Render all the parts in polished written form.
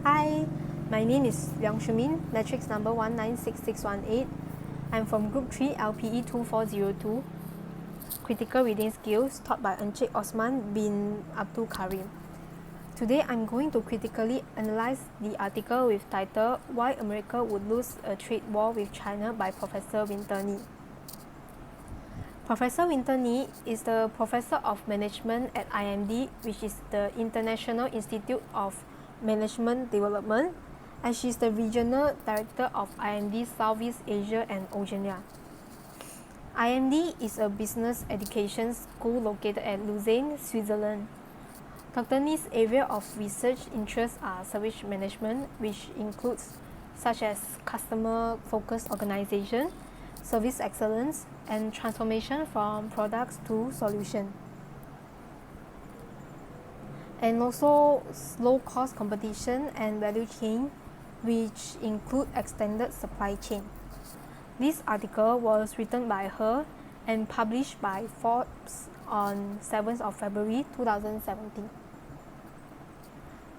Hi, my name is Liang Shumin, matrix number 196618. I'm from Group 3 LPE2402 Critical Reading Skills taught by Encik Osman bin Abdul Karim. Today I'm going to critically analyze the article with title Why America Would Lose a Trade War with China by Professor Winter Nee. Professor Winter Nee is the Professor of Management at IMD, which is the International Institute of Management Development, and she is the Regional Director of IMD Southeast Asia and Oceania. IMD is a business education school located at Lausanne, Switzerland. Dr. Nee's area of research interests are service management, which includes such as customer-focused organization, service excellence, and transformation from products to solution. And also low-cost competition and value chain, which include extended supply chain. This article was written by her and published by Forbes on 7th of February 2017.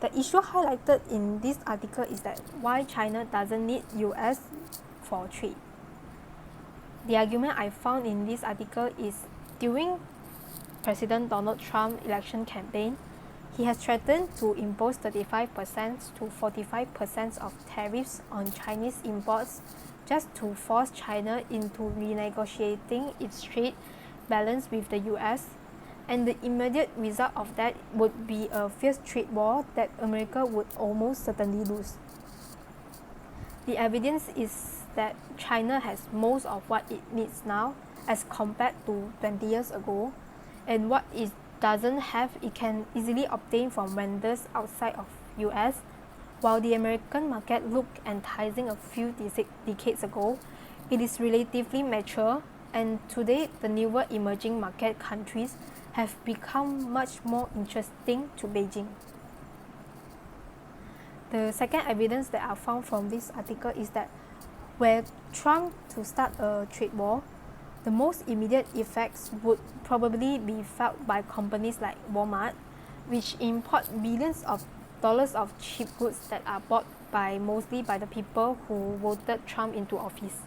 The issue highlighted in this article is that why China doesn't need US for trade. The argument I found in this article is during President Donald Trump's election campaign, he has threatened to impose 35% to 45% of tariffs on Chinese imports just to force China into renegotiating its trade balance with the US, and the immediate result of that would be a fierce trade war that America would almost certainly lose. The evidence is that China has most of what it needs now as compared to 20 years ago, and what it doesn't have it can easily obtain from vendors outside of US. While the American market looked enticing a few decades ago, it is relatively mature, and today the newer emerging market countries have become much more interesting to Beijing. The second evidence that I found from this article is that were Trump to start a trade war, the most immediate effects would probably be felt by companies like Walmart, which import billions of dollars of cheap goods that are bought mostly by the people who voted Trump into office.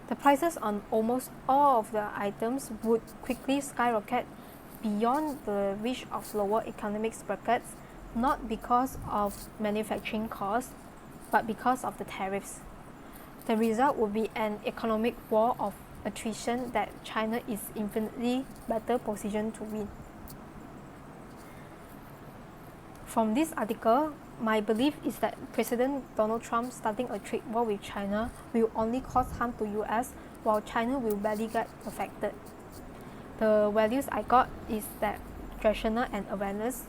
The prices on almost all of the items would quickly skyrocket beyond the reach of lower economic brackets, not because of manufacturing costs, but because of the tariffs. The result would be an economic war of attrition that China is infinitely better positioned to win. From this article, my belief is that President Donald Trump starting a trade war with China will only cause harm to US, while China will barely get affected. The values I got is that rational and awareness.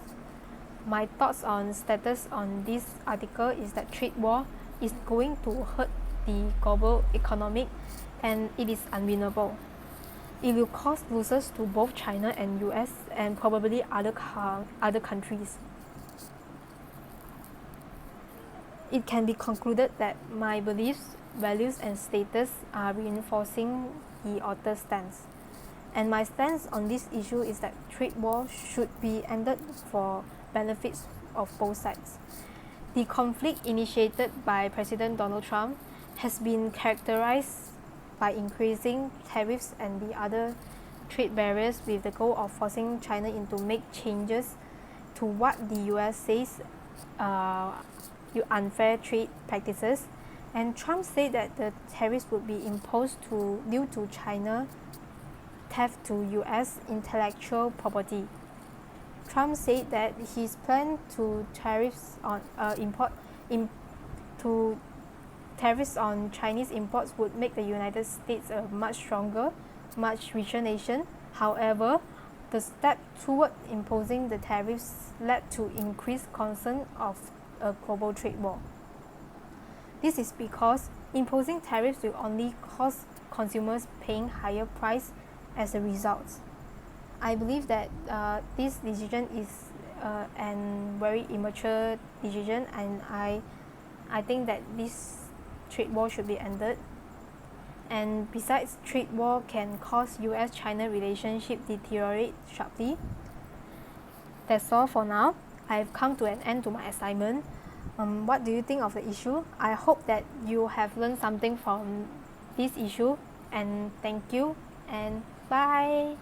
My thoughts on status on this article is that trade war is going to hurt the global economic, and it is unwinnable. It will cause losses to both China and US and probably other countries. It can be concluded that my beliefs, values, and status are reinforcing the author's stance. And my stance on this issue is that trade war should be ended for benefits of both sides. The conflict initiated by President Donald Trump has been characterized by increasing tariffs and the other trade barriers with the goal of forcing China into make changes to what the US says unfair trade practices, and Trump said that the tariffs would be imposed due to China theft to US intellectual property. Trump said that his plan to tariffs on Chinese imports would make the United States a much stronger, much richer nation. However, the step toward imposing the tariffs led to increased concern of a global trade war. This is because imposing tariffs will only cause consumers paying higher price as a result. I believe that this decision is an very immature decision, and I think that this trade war should be ended. And besides, trade war can cause US-China relationship deteriorate sharply. That's all for now. I have come to an end to my assignment. What do you think of the issue? I hope that you have learned something from this issue, and thank you and bye.